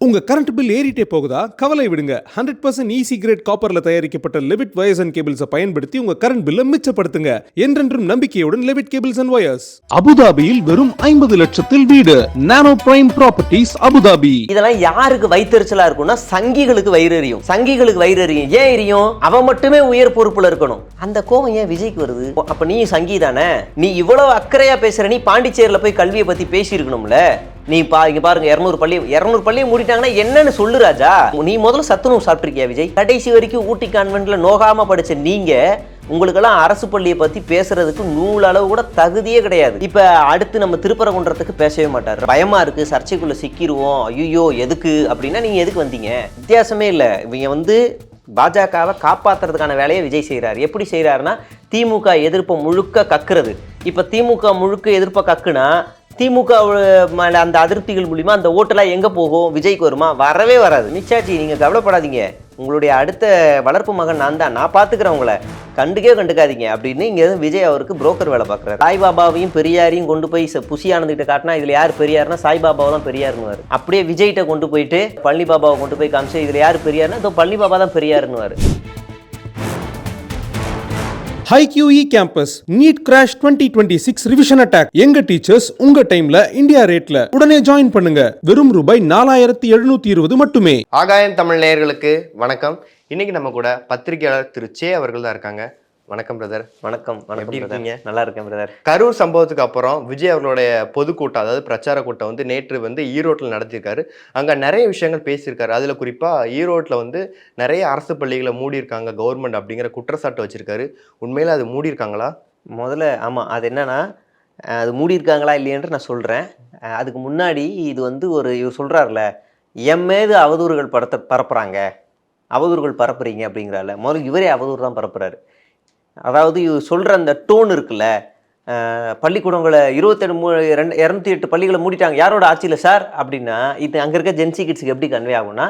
உங்க current bill ஏறிட்டே போகுதா? கவலை விடுங்க. 100% ஈஸி கிரேட் காப்பர்ல தயாரிக்கப்பட்ட லெவிட் வயர்ஸ் அண்ட் கேபிள்ஸை பயன்படுத்தி உங்க கரண்ட் பில்லை மிச்சப்படுத்துங்க. என்றென்றும் நம்பிக்கையுடன் லெவிட் கேபிள்ஸ் அண்ட் வயர்ஸ். அபுதாபியில் வெறும் 50 லட்சத்தில் வீடு. Nano Prime Properties Abu Dhabi. இதெல்லாம் யாருக்கு வயிற்றுச்சலா இருக்கும்னா சங்கிகளுக்கு வயிறு எரியும். சங்கிகளுக்கு வயிறு எரியும். ஏன் எரியும்? அவன் மட்டுமே உயர் பொறுப்புல இருக்கணும். அந்த கோவம் ஏன் விஜய்க்கு வருது? அப்ப நீ சங்கி தானே? நீ இவ்வளவு அக்கறையா பேசுற, நீ பாண்டிச்சேரியில போய் கல்வியை பத்தி பேசி இருக்கணும்ல. நீ இங்க பாருங்க, 200 பள்ளியை மூடிட்டாங்கன்னா என்னன்னு சொல்லு ராஜா. நீ முதல்ல சத்துணவு சாப்பிட்டிருக்கியா விஜய்? கடைசி வரைக்கும் ஊட்டி கான்வென்ட்ல நோகாம படிச்ச நீங்க, உங்களுக்கெல்லாம் அரசு பள்ளியை பத்தி பேசுறதுக்கு நூல் அளவு கூட தகுதியே கிடையாது. இப்ப அடுத்து நம்ம திருப்பரங்குன்றத்துக்கு பேசவே மாட்டாரு. பயமா இருக்கு, சர்ச்சைக்குள்ள சிக்கிருவோம், ஐயோ எதுக்கு அப்படின்னா நீங்க எதுக்கு வந்தீங்க? வித்தியாசமே இல்லை. இவங்க பாஜகவை காப்பாற்றுறதுக்கான வேலையை விஜய் செய்கிறார். எப்படி செய்கிறாருன்னா, திமுக எதிர்ப்பை முழுக்க கக்குறது. இப்போ திமுக முழுக்க எதிர்ப்பை கக்குனா திமுக மேலே அந்த அதிருப்திகள் மூலிமா அந்த ஓட்டெல்லாம் எங்கே போகும்? விஜய்க்கு வருமா? வரவே வராது. நிச்சாச்சி, நீங்கள் கவலைப்படாதீங்க, உங்களுடைய அடுத்த வளர்ப்பு மகன் நான் தான், நான் பார்த்துக்கிறேன், உங்களை கண்டுக்காதீங்க அப்படின்னு இங்கே விஜய் அவருக்கு புரோக்கர் வேலை பார்க்குறாரு. சாய்பாபாவையும் பெரியாரையும் கொண்டு போய் புசி ஆனந்துகிட்ட காட்டினா இதில் யார் பெரியார்னா சாய்பாபாவை தான் பெரியாருன்னு. அப்படியே விஜய்கிட்ட கொண்டு போயிட்டு பழனி பாபாவை கொண்டு போய் காமிச்சு இதில் யார் பெரியார்னா இதோ பழனி பாபா தான் பெரியாருன்னு. HiQE Campus Neat Crash 2026 Revision Attack. எங்க டீச்சர்ஸ் உங்க டைம்ல இந்தியா ரேட்ல. உடனே ஜாயின் பண்ணுங்க. வெறும் ரூபாய் 4720 மட்டுமே. ஆகாயம் தமிழ் நேயர்களுக்கு வணக்கம். இன்னைக்கு நம்ம கூட பத்திரிகையாளர் திரு சே அவர்கள் தான் இருக்காங்க. வணக்கம் பிரதர். வணக்கம். எப்படி இருக்கீங்க? நல்லா இருக்கேன் பிரதர். கரூர் சம்பவத்துக்கு அப்புறம் விஜய் அவர்களுடைய பொதுக்கூட்டம், அதாவது பிரச்சார கூட்டம் நேற்று ஈரோட்டில் நடத்தியிருக்காரு. அங்கே நிறைய விஷயங்கள் பேசியிருக்காரு. அதில் குறிப்பாக ஈரோட்டில் நிறைய அரசு பள்ளிகளை மூடியிருக்காங்க கவர்மெண்ட் அப்படிங்கிற குற்றச்சாட்டு வச்சிருக்காரு. உண்மையில் அது மூடியிருக்காங்களா? முதல்ல ஆமாம், அது என்னன்னா, அது மூடியிருக்காங்களா இல்லையன்று நான் சொல்கிறேன். அதுக்கு முன்னாடி இது இவர் சொல்கிறார்ல, என் மீது அவதூறுகள் பரப்புகிறாங்க, அவதூறுகள் பரப்புறீங்க அப்படிங்கிறால. முதல்ல இவரே அவதூறு தான் பரப்புறாரு. அதாவது இவர் சொல்கிற அந்த டோன் இருக்குல்ல, பள்ளிக்கூடங்களை 208 பள்ளிகளை மூடிட்டாங்க, யாரோட ஆட்சியில் சார் அப்படின்னா, இது அங்கே இருக்க ஜென்சி கிட்ஸுக்கு எப்படி கன்வே ஆகும்னா,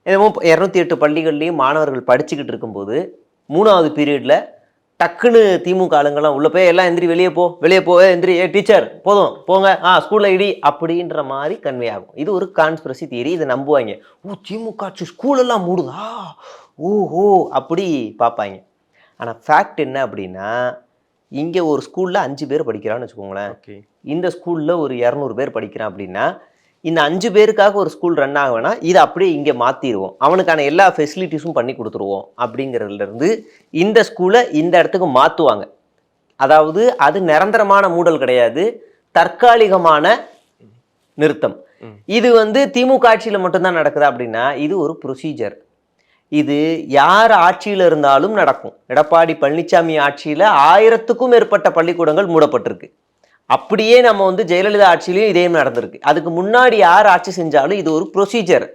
208 பள்ளிகள்லேயும் மாணவர்கள் படிச்சுக்கிட்டு இருக்கும்போது 3வது பீரியடில் டக்குன்னு திமுக ஆளுங்கள்லாம் உள்ளே போய் எல்லாம் எந்திரி வெளியே போ எந்திரி, டீச்சர் போதும் போங்க, ஸ்கூலில் இடி அப்படின்ற மாதிரி கன்வே ஆகும். இது ஒரு கான்ஸ்பிரசி தியரி. இதை நம்புவாங்க. திமுக ஆட்சி ஸ்கூலெல்லாம் மூடுதா, ஓஹோ அப்படி பார்ப்பாங்க. ஆனால் ஃபேக்ட் என்ன அப்படின்னா, இங்கே ஒரு ஸ்கூலில் 5 பேர் படிக்கிறான்னு வச்சுக்கோங்களேன். இந்த ஸ்கூலில் ஒரு 200 பேர் படிக்கிறான் அப்படின்னா, இந்த 5 பேருக்காக ஒரு ஸ்கூல் ரன் ஆகுனா இதை அப்படியே இங்கே மாற்றிடுவோம், அவனுக்கான எல்லா ஃபெசிலிட்டிஸும் பண்ணி கொடுத்துருவோம் அப்படிங்கிறதுலேருந்து இந்த ஸ்கூலை இந்த இடத்துக்கு மாற்றுவாங்க. அதாவது அது நிரந்தரமான மூடல் கிடையாது, தற்காலிகமான நிறுத்தம். இது திமுக ஆட்சியில் மட்டும்தான் நடக்குதா அப்படின்னா, இது ஒரு ப்ரொசீஜர். இது யார் ஆட்சியில் இருந்தாலும் நடக்கும். எடப்பாடி பழனிசாமி ஆட்சியில் 1000க்கும் மேற்பட்ட பள்ளிக்கூடங்கள் மூடப்பட்டிருக்கு. அப்படியே நம்ம ஜெயலலிதா ஆட்சியிலையும் இதே நடந்திருக்கு. அதுக்கு முன்னாடி யார் ஆட்சி செஞ்சாலும் இது ஒரு ப்ரொசீஜர்.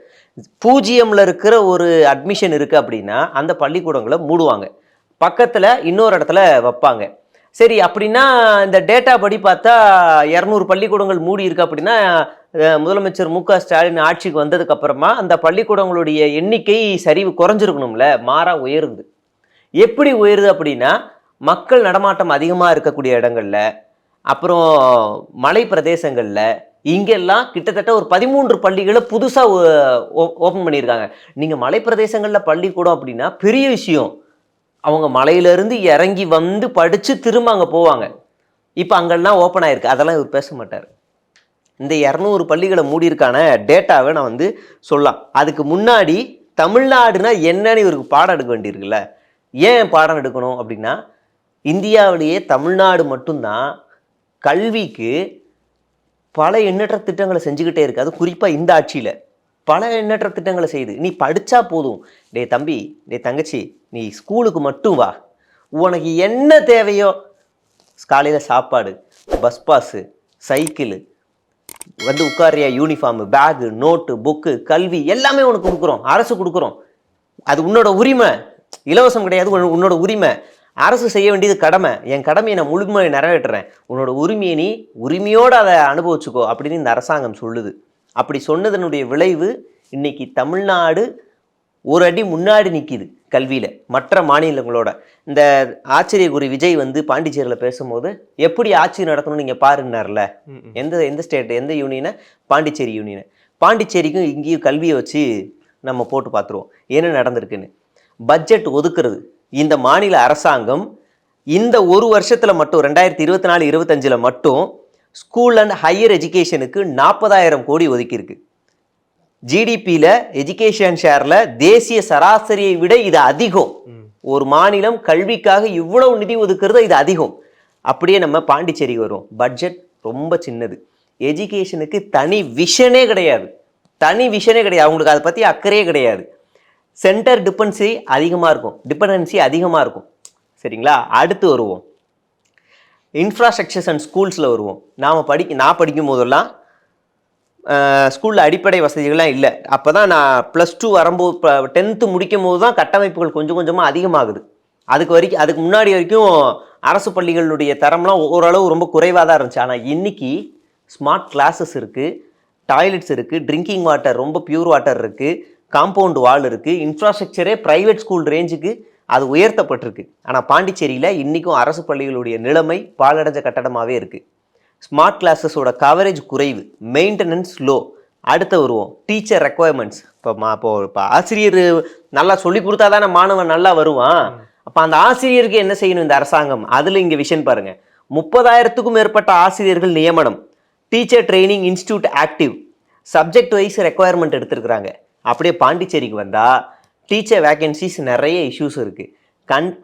0ல் இருக்கிற ஒரு அட்மிஷன் இருக்குது அப்படின்னா அந்த பள்ளிக்கூடங்களை மூடுவாங்க, பக்கத்தில் இன்னொரு இடத்துல வைப்பாங்க. சரி, அப்படின்னா இந்த டேட்டா படி பார்த்தா 200 பள்ளிக்கூடங்கள் மூடி இருக்கு அப்படின்னா, முதலமைச்சர் மு.க. ஸ்டாலின் ஆட்சிக்கு வந்ததுக்கு அப்புறமா அந்த பள்ளிக்கூடங்களுடைய எண்ணிக்கை சரிவு குறைஞ்சிருக்கணும்ல, மாறா உயருது. எப்படி உயருது அப்படின்னா, மக்கள் நடமாட்டம் அதிகமாக இருக்கக்கூடிய இடங்கள்ல, அப்புறம் மலை பிரதேசங்களில், இங்கெல்லாம் கிட்டத்தட்ட ஒரு 13 பள்ளிகளை புதுசாக ஓப்பன் பண்ணியிருக்காங்க. நீங்கள் மலை பிரதேசங்களில் பள்ளிக்கூடம் அப்படின்னா பெரிய விஷயம். அவங்க மலையிலேருந்து இறங்கி படித்து திரும்ப அங்கே போவாங்க. இப்போ அங்கெல்லாம் ஓப்பன் ஆகிருக்கு. அதெல்லாம் இவர் பேச மாட்டார். இந்த 200 பள்ளிகளை மூடியிருக்கான டேட்டாவை நான் சொல்லலாம். அதுக்கு முன்னாடி தமிழ்நாடுனா என்னன்னு இவருக்கு பாடம் எடுக்க வேண்டியிருக்குல்ல. ஏன் பாடம் எடுக்கணும் அப்படின்னா, இந்தியாவிலேயே தமிழ்நாடு மட்டும்தான் கல்விக்கு பல எண்ணற்ற திட்டங்களை செஞ்சுக்கிட்டே இருக்குது. அது குறிப்பாக இந்த ஆட்சியில் பல எண்ணற்ற திட்டங்களை செய்யுது. நீ படித்தா போதும், டே தம்பி, டே தங்கச்சி, நீ ஸ்கூலுக்கு மட்டும் வா, உனக்கு என்ன தேவையோ, காலையில் சாப்பாடு, பஸ் பாஸு, சைக்கிளு, உட்காரியா யூனிஃபார்மு, பேகு, நோட்டு, புக்கு, கல்வி எல்லாமே உனக்கு கொடுக்குறோம், அரசு கொடுக்குறோம். அது உன்னோட உரிமை, இலவசம் கிடையாது, உன்னோட உரிமை. அரசு செய்ய வேண்டியது கடமை. என் கடமையை நான் முழுமையை நிறைவேற்றுறேன், உன்னோட உரிமையை நீ உரிமையோடு அதை அனுபவிச்சுக்கோ அப்படின்னு இந்த அரசாங்கம் சொல்லுது. அப்படி சொன்னதனுடைய விளைவு இன்னைக்கு தமிழ்நாடு ஒரு அடி முன்னாடி நிற்கிது கல்வியில் மற்ற மாநிலங்களோட. இந்த ஆச்சரியக்குறி விஜய் பாண்டிச்சேரியில் பேசும்போது எப்படி ஆட்சி நடத்தணும்னு நீங்கள் பாருன்னார்ல. எந்த ஸ்டேட், எந்த யூனியனை? பாண்டிச்சேரி யூனியனை. பாண்டிச்சேரிக்கும் இங்கேயும் கல்வியை வச்சு நம்ம போட்டு பார்த்துருவோம் என்ன நடந்திருக்குன்னு. பட்ஜெட் ஒதுக்குறது இந்த மாநில அரசாங்கம் இந்த ஒரு வருஷத்தில் மட்டும் 2024-25 மட்டும் ஸ்கூல் அண்ட் ஹையர் எஜுகேஷனுக்கு 40,000 கோடி ஒதுக்கியிருக்கு. ஜிடிபியில் எஜுகேஷன் ஷேரில் தேசிய சராசரியை விட இது அதிகம். ஒரு மாநிலம் கல்விக்காக இவ்வளவு நிதி ஒதுக்குறது இது அதிகம். அப்படியே நம்ம பாண்டிச்சேரிக்கு வரும். பட்ஜெட் ரொம்ப சின்னது. எஜுகேஷனுக்கு தனி விஷனே கிடையாது. அவங்களுக்கு அதை பற்றி அக்கறையே கிடையாது. சென்டர் டிபெண்டன்சி அதிகமாக இருக்கும். சரிங்களா? அடுத்து வருவோம் இன்ஃப்ராஸ்ட்ரக்சர்ஸ் அண்ட் ஸ்கூல்ஸில் வருவோம். நான் படிக்கும் போதெல்லாம் ஸ்கூலில் அடிப்படை வசதிகள்லாம் இல்லை. அப்போ தான் நான் +2 வரும்போது 10th முடிக்கும் போது தான் கட்டமைப்புகள் கொஞ்சம் கொஞ்சமாக அதிகமாகுது. அதுக்கு முன்னாடி வரைக்கும் அரசு பள்ளிகளுடைய தரம்லாம் ஓரளவு ரொம்ப குறைவாக தான் இருந்துச்சு. ஆனால் இன்னைக்கு ஸ்மார்ட் கிளாஸஸ் இருக்குது, டாய்லெட்ஸ் இருக்குது, ட்ரிங்கிங் வாட்டர் ரொம்ப பியூர் வாட்டர் இருக்குது, காம்பவுண்ட் வால் இருக்குது, இன்ஃப்ராஸ்ட்ரக்சரே ப்ரைவேட் ஸ்கூல் ரேஞ்சுக்கு அது உயர்த்தப்பட்டிருக்கு. ஆனால் பாண்டிச்சேரியில் இன்றைக்கும் அரசு பள்ளிகளுடைய நிலைமை பாழடைஞ்ச கட்டடமாகவே இருக்குது. ஸ்மார்ட் கிளாஸஸோட கவரேஜ் குறைவு, மெயின்டெனன்ஸ் லோ. அடுத்து வருவோம் டீச்சர் ரெக்குவயர்மெண்ட்ஸ். இப்போ ஆசிரியர் நல்லா சொல்லி கொடுத்தா தானே மாணவன் நல்லா வருவான். அப்போ அந்த ஆசிரியருக்கு என்ன செய்யணும் இந்த அரசாங்கம்? அதில் இங்கே விஷன் பாருங்கள். 30,000க்கும் மேற்பட்ட ஆசிரியர்கள் நியமனம். Teacher training institute active. Subject wise requirement எடுத்துருக்குறாங்க. அப்படியே பாண்டிச்சேரிக்கு வந்தால் டீச்சர் வேகன்சிஸ் நிறைய இஷ்யூஸ் இருக்குது.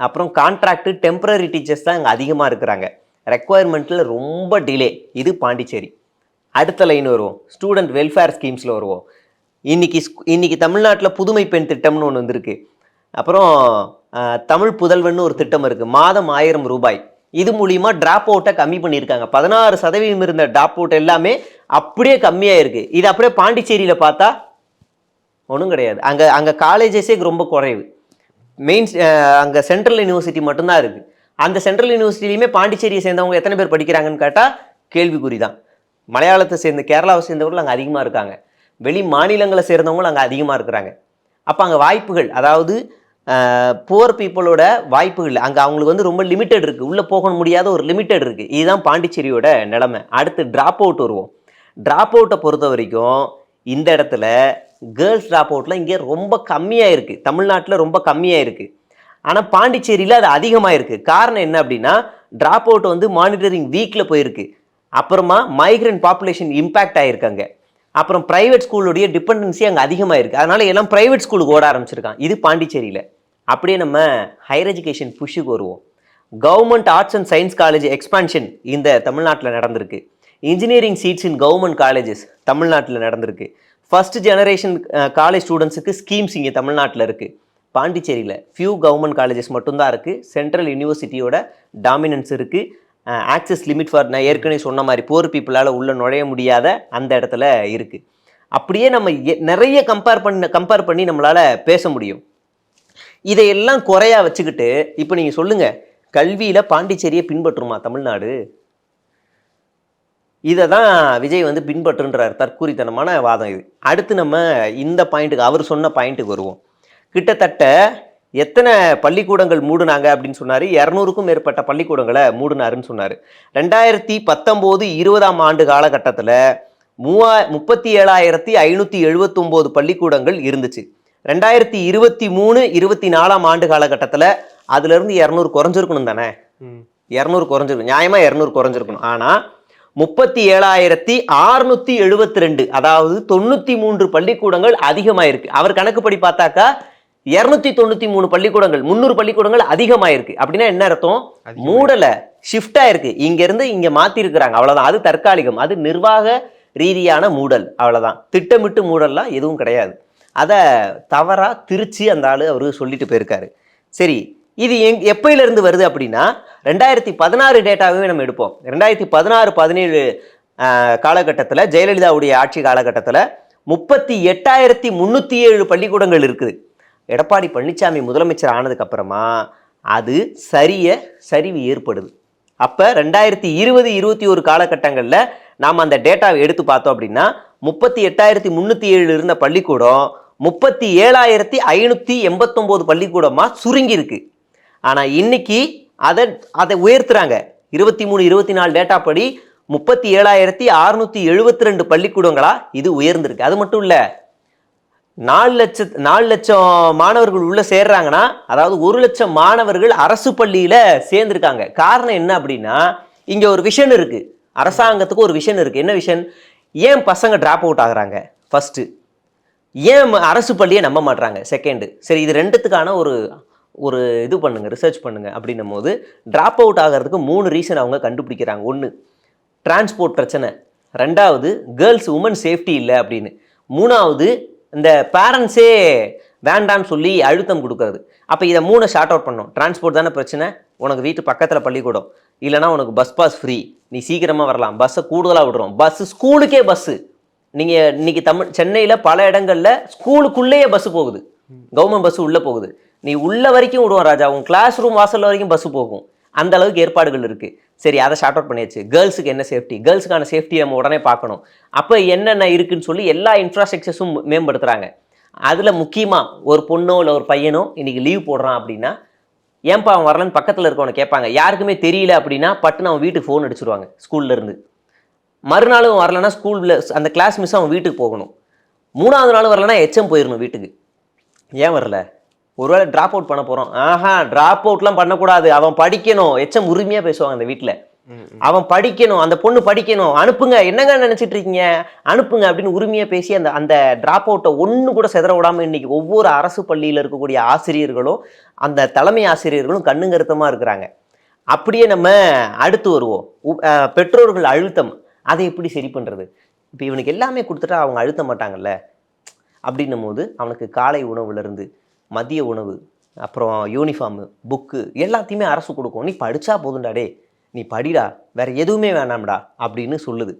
அப்புறம் கான்ட்ராக்டு டெம்பரரி டீச்சர்ஸ் தான் இங்கே அதிகமாக இருக்கிறாங்க. ரெக்குவயர்மெண்ட்டில் ரொம்ப டிலே. இது பாண்டிச்சேரி. அடுத்த லைன் வருவோம். ஸ்டூடெண்ட் வெல்ஃபேர் ஸ்கீம்ஸில் வருவோம். இன்னைக்கு தமிழ்நாட்டில் புதுமை பெண் திட்டம்னு ஒன்று வந்திருக்கு. அப்புறம் தமிழ் புதல்வன் ஒரு திட்டம் இருக்குது. மாதம் 1000 ரூபாய். இது மூலிமா ட்ராப் அவுட்டை கம்மி பண்ணியிருக்காங்க. 16% இருந்த ட்ராப் அவுட் எல்லாமே அப்படியே கம்மியாக இருக்குது. இது அப்படியே பாண்டிச்சேரியில் பார்த்தா ஒன்றும் கிடையாது. அங்கே காலேஜஸே ரொம்ப குறைவு. அங்கே சென்ட்ரல் யூனிவர்சிட்டி மட்டும்தான் இருக்குது. அந்த சென்ட்ரல் யூனிவர்சிட்டிலையுமே பாண்டிச்சேரியை சேர்ந்தவங்க எத்தனை பேர் படிக்கிறாங்கன்னு கேட்டால் கேள்விக்குறி தான். மலையாளத்தை சேர்ந்த கேரளாவை சேர்ந்தவர்கள் அங்கே அதிகமாக இருக்காங்க. வெளி மாநிலங்களை சேர்ந்தவங்களும் அங்கே அதிகமாக இருக்கிறாங்க. அப்போ அங்கே வாய்ப்புகள், அதாவது புவர் பீப்புளோட வாய்ப்புகள் அங்கே அவங்களுக்கு ரொம்ப லிமிட்டட் இருக்குது. உள்ளே போக முடியாத ஒரு லிமிட்டட் இருக்குது. இதுதான் பாண்டிச்சேரியோட நிலைமை. அடுத்து ட்ராப் அவுட் வருவோம். ட்ராப் அவுட்டை பொறுத்த வரைக்கும் இந்த இடத்துல கேர்ள்ஸ் ட்ராப் அவுட்லாம் இங்கே ரொம்ப கம்மியாக இருக்குது. தமிழ்நாட்டில் ரொம்ப கம்மியாக இருக்குது. ஆனால் பாண்டிச்சேரியில் அது அதிகமாக இருக்குது. காரணம் என்ன அப்படின்னா, ட்ராப் அவுட் மானிட்டரிங் வீக்கில் போயிருக்கு. அப்புறமா மைக்ரண்ட் பாப்புலேஷன் இம்பேக்ட் ஆகிருக்காங்க. அப்புறம் ப்ரைவேட் ஸ்கூலுடைய டிபெண்டன்சி அங்கே அதிகமாக இருக்குது. அதனால எல்லாம் ப்ரைவேட் ஸ்கூலுக்கு ஓட ஆரம்பிச்சிருக்கான். இது பாண்டிச்சேரியில். அப்படியே நம்ம ஹையர் எஜுகேஷன் புஷ்ஷுக்கு வருவோம். Government arts and science college expansion இந்த தமிழ்நாட்டில் நடந்திருக்கு. இன்ஜினியரிங் சீட்ஸ் இன் கவர்மெண்ட் காலேஜஸ் தமிழ்நாட்டில் நடந்திருக்கு. ஃபர்ஸ்ட் ஜெனரேஷன் காலேஜ் ஸ்டூடெண்ட்ஸுக்கு ஸ்கீம்ஸ் இங்கே தமிழ்நாட்டில் இருக்குது. பாண்டிச்சேரியில் ஃபியூ கவர்மெண்ட் காலேஜஸ் மட்டும்தான் இருக்குது. சென்ட்ரல் யூனிவர்சிட்டியோட டாமினன்ஸ் இருக்குது. ஆக்சஸ் லிமிட் ஃபார், நான் ஏற்கனவே சொன்ன மாதிரி புவர் பீப்புளால் உள்ளே நுழைய முடியாத அந்த இடத்துல இருக்குது. அப்படியே நம்ம நிறைய கம்பேர் பண்ணி நம்மளால் பேச முடியும். இதையெல்லாம் குறையா வச்சுக்கிட்டு இப்போ நீங்கள் சொல்லுங்கள், கல்வியில் பாண்டிச்சேரியை பின்பற்றுமா தமிழ்நாடு? இதை தான் விஜய் பின்பற்றுன்றார். தற்கூரித்தனமான வாதம் இது. அடுத்து நம்ம இந்த பாயிண்ட்டுக்கு, அவர் சொன்ன பாயிண்ட்டுக்கு வருவோம். கிட்டத்தட்ட எத்தனை பள்ளிக்கூடங்கள் மூடுனாங்க அப்படின்னு சொன்னார். 200க்கும் மேற்பட்ட பள்ளிக்கூடங்களை மூடினாருன்னு சொன்னார். 2019-20 ஆண்டு காலகட்டத்தில் 37,579 பள்ளிக்கூடங்கள் இருந்துச்சு. 2023-24 ஆண்டு காலகட்டத்தில் அதுலேருந்து 200 குறைஞ்சிருக்கணும் தானே? 200 குறைஞ்சிருக்கும், நியாயமாக 200 குறைஞ்சிருக்கணும். ஆனால் 37,672, அதாவது 93 பள்ளிக்கூடங்கள் அதிகமாயிருக்கு. அவர் கணக்குப்படி பார்த்தாக்கா 293 பள்ளிக்கூடங்கள், 300 பள்ளிக்கூடங்கள் அதிகமாயிருக்கு. அப்படின்னா என்ன அர்த்தம்? மூடலை, ஷிஃப்ட் ஆயிருக்கு. இங்கிருந்து இங்கே மாற்றி இருக்கிறாங்க, அவ்வளோதான். அது தற்காலிகம், அது நிர்வாக ரீதியான மூடல், அவ்வளோதான். திட்டமிட்டு மூடல்லாம் எதுவும் கிடையாது. அதை தவறாக திருச்சி அந்த ஆள் அவர் சொல்லிட்டு போயிருக்காரு. சரி, இது எப்பயிலிருந்து வருது அப்படின்னா 2016 டேட்டாவே நம்ம எடுப்போம். 2016-17 காலகட்டத்தில், ஜெயலலிதாவுடைய ஆட்சி காலகட்டத்தில் 38,307 பள்ளிக்கூடங்கள் இருக்குது. எடப்பாடி பழனிசாமி முதலமைச்சர் ஆனதுக்கப்புறமா அது சரிவு ஏற்படுது. அப்போ 2020-21 காலகட்டங்களில் நாம் அந்த டேட்டாவை எடுத்து பார்த்தோம் அப்படின்னா 38,307 இருந்த பள்ளிக்கூடம் 37,589 பள்ளிக்கூடமாக சுருங்கி இருக்கு. ஆனால் இன்னைக்கு அதை உயர்த்துறாங்க. 23-24 டேட்டா படி 37,672 பள்ளிக்கூடங்களா இது உயர்ந்திருக்கு. அது மட்டும் இல்ல, 4 லட்சம் மாணவர்கள் உள்ள சேர்றாங்கன்னா, அதாவது 1 லட்சம் மாணவர்கள் அரசு பள்ளியில சேர்ந்திருக்காங்க. காரணம் என்ன அப்படின்னா, இங்க ஒரு விஷன் இருக்கு. அரசாங்கத்துக்கு ஒரு விஷன் இருக்கு. என்ன விஷன்? ஏன் பசங்க டிராப் அவுட் ஆகுறாங்க? ஃபர்ஸ்ட், ஏன் அரசு பள்ளியை நம்ப மாட்டாங்க? செகண்ட், சரி இது ரெண்டுத்துக்கான ஒரு இது பண்ணுங்க, ரிசர்ச் பண்ணுங்க. அப்படின்னும் போது டிராப் அவுட் ஆகிறதுக்கு 3 ரீசன் அவங்க கண்டுபிடிக்கிறாங்க. 1, டிரான்ஸ்போர்ட் பிரச்சனை. 2வது, கேர்ள்ஸ் உமன் சேஃப்டி இல்லை அப்படின்னு. 3வது, இந்த பேரண்ட்ஸே வேண்டான்னு சொல்லி அழுத்தம் கொடுக்கறது. அப்போ இதை 3 ஷார்ட் அவுட் பண்ணோம். டிரான்ஸ்போர்ட் தானே பிரச்சனை, உனக்கு வீட்டு பக்கத்தில் பள்ளிக்கூடம் இல்லைனா உனக்கு பஸ் பாஸ் ஃப்ரீ, நீ சீக்கிரமாக வரலாம், பஸ்ஸை கூடுதலாக விடுறோம், பஸ்ஸு ஸ்கூலுக்கே பஸ்ஸு. நீங்கள் இன்னைக்கு சென்னையில் பல இடங்களில் ஸ்கூலுக்குள்ளேயே பஸ்ஸு போகுது, கவர்மெண்ட் பஸ்ஸு உள்ளே போகுது. நீ உள்ள வரைக்கும் விடுவோம் ராஜா, உன் கிளாஸ் ரூம் வாசல் வரைக்கும் பஸ்ஸு போகும். அந்த அளவுக்கு ஏற்பாடுகள் இருக்குது. சரி, அதை ஷார்ட் அவுட் பண்ணியாச்சு. கேர்ள்ஸுக்கு என்ன சேஃப்டி? கேர்ள்ஸுக்கான சேஃப்டியை நம்ம உடனே பார்க்கணும். அப்போ என்னென்ன இருக்குன்னு சொல்லி எல்லா இன்ஃப்ராஸ்ட்ரக்சர்ஸும் மேம்படுத்துகிறாங்க. அதில் முக்கியமாக ஒரு பொண்ணோ இல்லை ஒரு பையனோ இன்றைக்கி லீவ் போடுறான் அப்படின்னா, ஏன்பா அவன் வரலன்னு பக்கத்தில் இருக்கவனை கேட்பாங்க. யாருக்குமே தெரியல அப்படின்னா பட்டுன்னு அவன் வீட்டுக்கு ஃபோன் அடிச்சிருவாங்க ஸ்கூல்லேருந்து. மறுநாளும் வரலன்னா ஸ்கூலில் அந்த கிளாஸ் மிஸ் அவன் வீட்டுக்கு போகணும். 3வது நாள் வரலன்னா எச்எம் போயிடணும் வீட்டுக்கு. ஏன் வரல? ஒருவேளை ட்ராப் அவுட் பண்ண போகிறோம். ட்ராப் அவுட்லாம் பண்ணக்கூடாது, அவன் படிக்கணும். எச்எம் உரிமையாக பேசுவாங்க அந்த வீட்டில். அவன் படிக்கணும், அந்த பொண்ணு படிக்கணும், அனுப்புங்க, என்னங்க நினச்சிட்டு இருக்கீங்க, அனுப்புங்க அப்படின்னு உரிமையாக பேசி அந்த ட்ராப் அவுட்டை ஒன்று கூட செதற விடாமல் இன்னைக்கு ஒவ்வொரு அரசு பள்ளியில் இருக்கக்கூடிய ஆசிரியர்களும் அந்த தலைமை ஆசிரியர்களும் கண்ணுங்கருத்தமாக இருக்கிறாங்க. அப்படியே நம்ம அடுத்து வருவோம். பெற்றோர்கள் அழுத்தம், அதை எப்படி சரி பண்ணுறது? இப்போ இவனுக்கு எல்லாமே கொடுத்துட்டா அவங்க அழுத்த மாட்டாங்கல்ல. அப்படின்னும் போது அவனுக்கு காலை உணவுலேருந்து மதிய உணவு, அப்புறம் யூனிஃபார்மு, புக்கு எல்லாத்தையுமே அரசு கொடுக்கும். நீ படித்தா போதும்டா, டே நீ படிடா, வேறு எதுவுமே வேணாம்டா அப்படின்னு சொல்லுது.